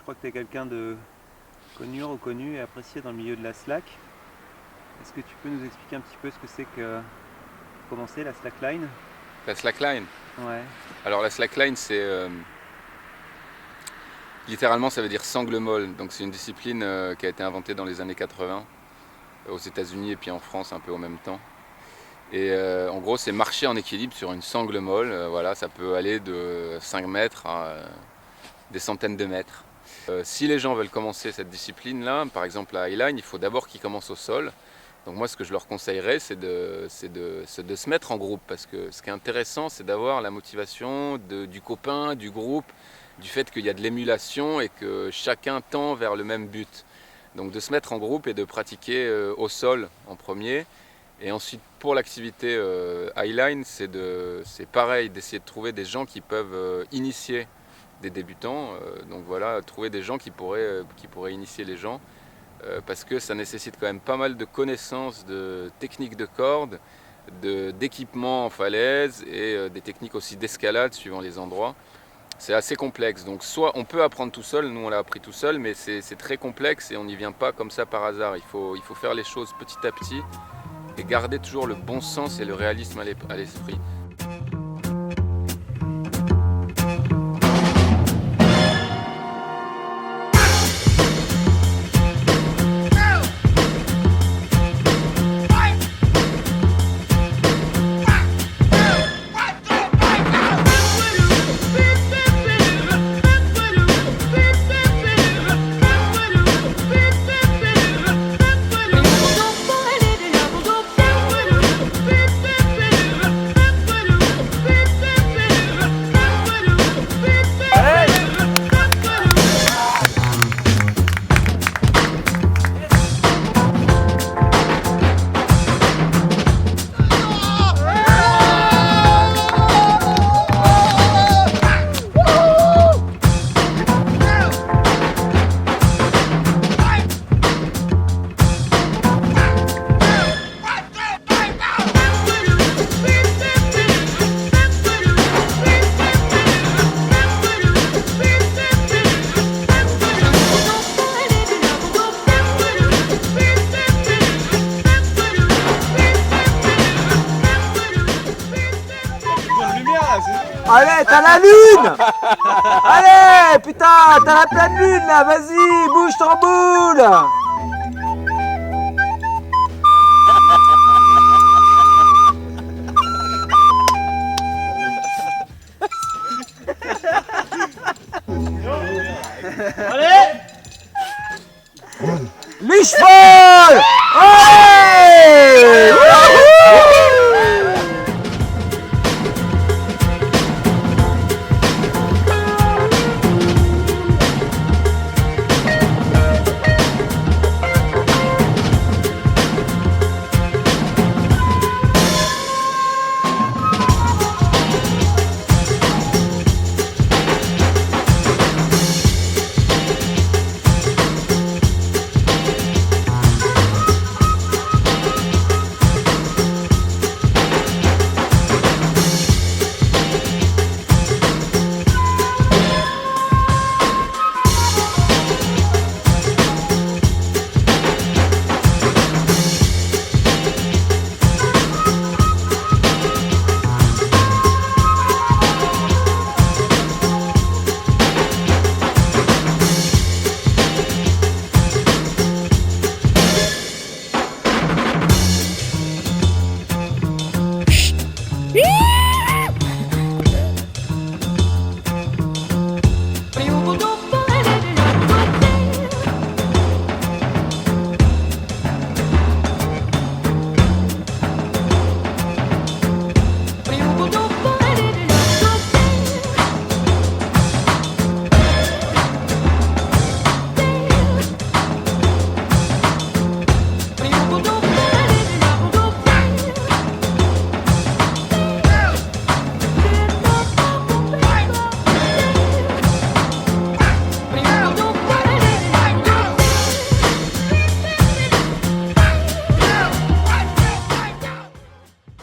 crois que tu es quelqu'un de connu, reconnu et apprécié dans le milieu de la slack. Est-ce que tu peux nous expliquer un petit peu ce que c'est que comment c'est la slackline? La slackline. Ouais. Alors la slackline, c'est littéralement ça veut dire sangle molle. Donc c'est une discipline qui a été inventée dans les années 80 aux États-Unis et puis en France un peu en même temps. Et en gros, c'est marcher en équilibre sur une sangle molle. Voilà, ça peut aller de 5 mètres à des centaines de mètres. Si les gens veulent commencer cette discipline-là, par exemple la highline, il faut d'abord qu'ils commencent au sol. Donc moi, ce que je leur conseillerais, c'est de se mettre en groupe, parce que ce qui est intéressant, c'est d'avoir la motivation du copain, du groupe, du fait qu'il y a de l'émulation et que chacun tend vers le même but. Donc de se mettre en groupe et de pratiquer au sol en premier. Et ensuite, pour l'activité highline, c'est pareil, d'essayer de trouver des gens qui peuvent initier des débutants. Donc voilà, trouver des gens qui pourraient initier les gens. Parce que ça nécessite quand même pas mal de connaissances de techniques de corde, d'équipements en falaise et des techniques aussi d'escalade suivant les endroits. C'est assez complexe, donc soit on peut apprendre tout seul, nous on l'a appris tout seul, mais c'est très complexe et on n'y vient pas comme ça par hasard. Il faut faire les choses petit à petit et garder toujours le bon sens et le réalisme à l'esprit. Allez, t'as la lune. Allez, putain, t'as la pleine lune là, vas-y, bouge ton boule. Allez! Liche folle. Allez.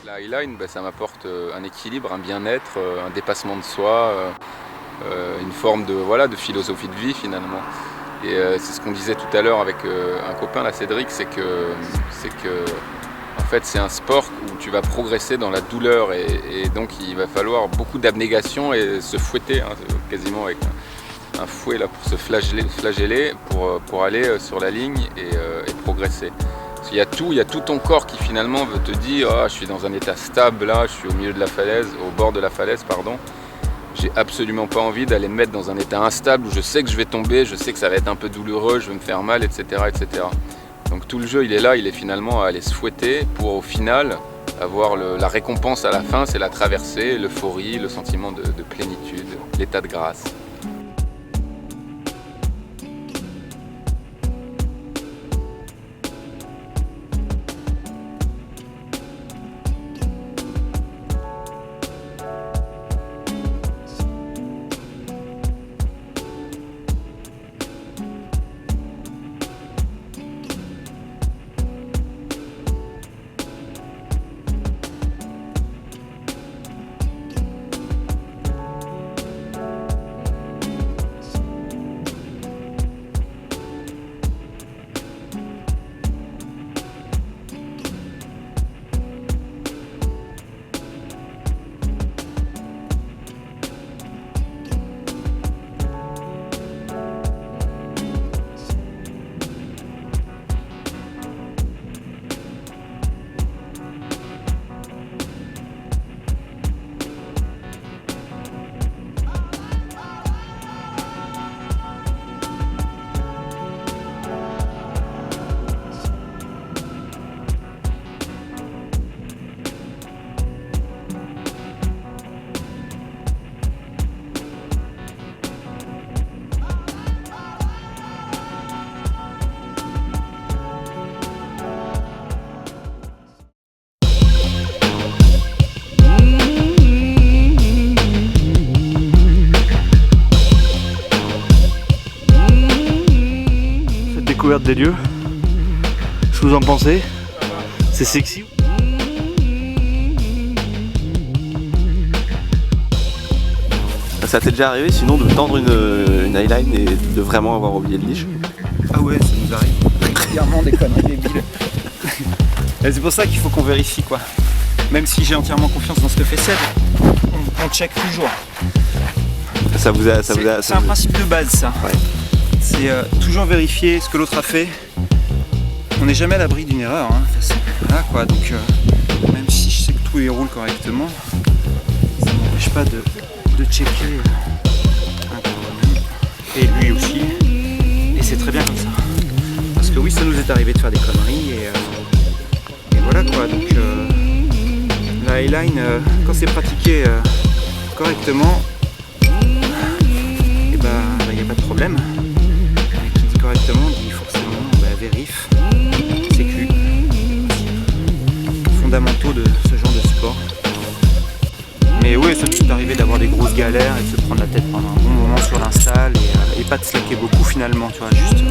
La highline, ça m'apporte un équilibre, un bien-être, un dépassement de soi. une forme de philosophie de vie finalement. Et c'est ce qu'on disait tout à l'heure avec un copain là, Cédric, c'est que en fait c'est un sport où tu vas progresser dans la douleur et donc il va falloir beaucoup d'abnégation et se fouetter quasiment avec un fouet là pour se flageller pour aller sur la ligne et progresser. Parce qu'il y a tout ton corps qui finalement veut te dire je suis dans un état stable là, je suis au milieu de la falaise, au bord de la falaise pardon. J'ai absolument pas envie d'aller me mettre dans un état instable où je sais que je vais tomber, je sais que ça va être un peu douloureux, je vais me faire mal, etc. etc. Donc tout le jeu il est finalement à aller se fouetter pour au final avoir la récompense à la fin, c'est la traversée, l'euphorie, le sentiment de plénitude, l'état de grâce. Des lieux. Ce que vous en pensez? C'est sexy? Ça t'est déjà arrivé sinon de tendre une eyeline et de vraiment avoir oublié le leash? Ah ouais, ça nous arrive régulièrement des conneries débiles. Et c'est pour ça qu'il faut qu'on vérifie quoi. Même si j'ai entièrement confiance dans ce que fait Seb, on check toujours. C'est un principe de base ça. Ouais. C'est toujours vérifier ce que l'autre a fait. On n'est jamais à l'abri d'une erreur. Voilà quoi. Donc même si je sais que tout roule correctement, ça ne m'empêche pas de checker un coup quand même. Et lui aussi. Et c'est très bien comme ça. Parce que oui, ça nous est arrivé de faire des conneries et voilà quoi. Donc la highline, quand c'est pratiqué correctement, et bah il n'y a pas de problème. Correctement, dit forcément vérif, sécu, fondamentaux de ce genre de sport. Mais ouais, ça nous est arrivé d'avoir des grosses galères et de se prendre la tête pendant un bon moment sur l'install et pas de slacker beaucoup finalement, tu vois, juste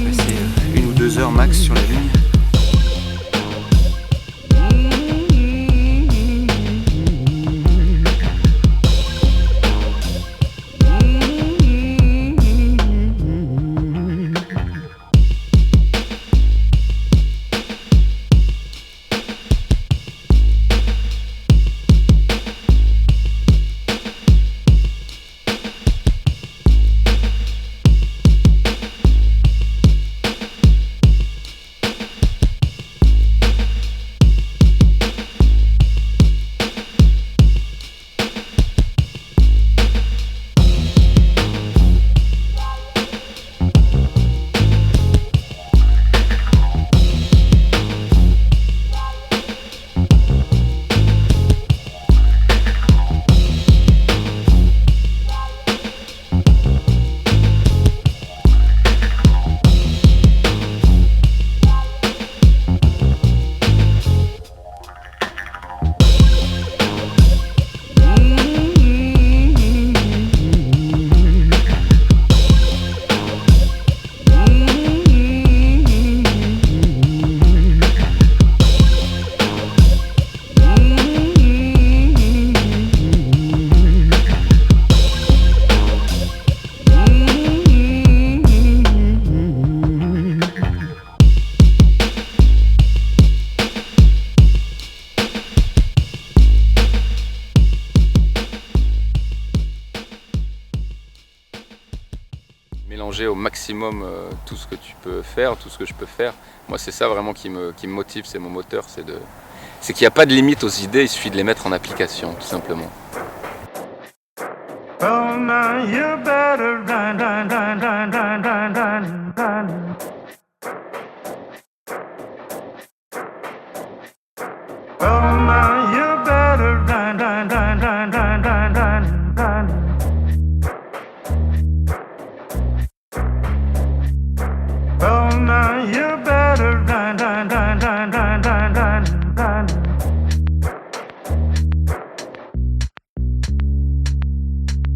passer 1 ou 2 heures max sur la ligne. mélanger au maximum tout ce que tu peux faire, tout ce que je peux faire. Moi, c'est ça vraiment qui me motive, c'est mon moteur, c'est qu'il n'y a pas de limite aux idées, il suffit de les mettre en application, tout simplement. Oh, now you better run, run, run, run, run, run, run, run. Oh, now you better run, run, run, run, run, run, run, run. Oh, now you better run, run, run, run, run, run, run, run.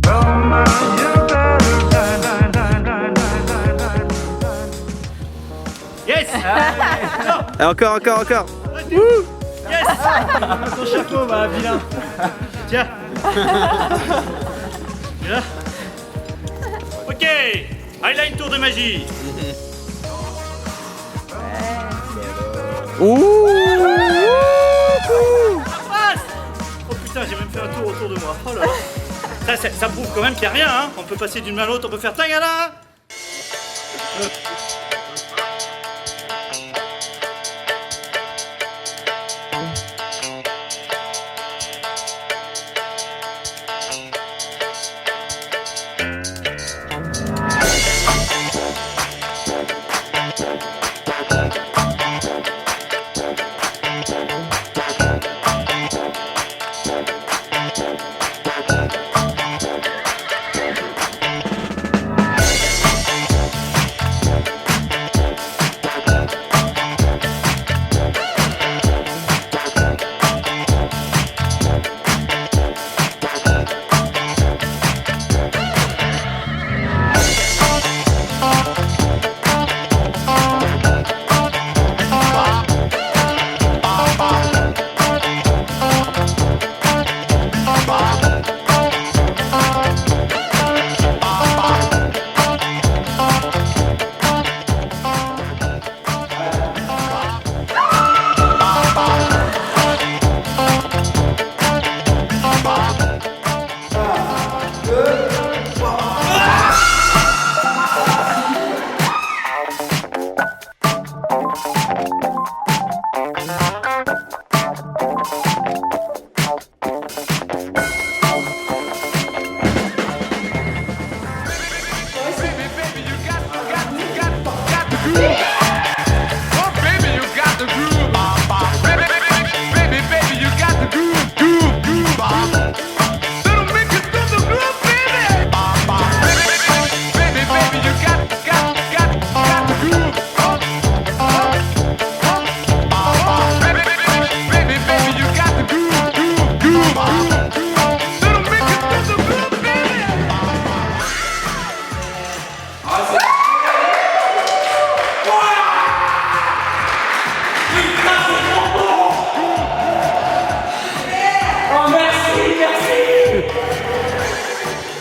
Oh, now you better run, run, run, run, run, run, run. Yes. Et encore. Yes. Ton chapeau, bah vilain. Tiens. Et là. Ok. Highline tour de magie. Oh putain, j'ai même fait un tour autour de moi. Oh là là. Ça prouve quand même qu'il n'y a rien, hein. On peut passer d'une main à l'autre, on peut faire tangala.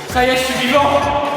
Ça y est, je suis vivant.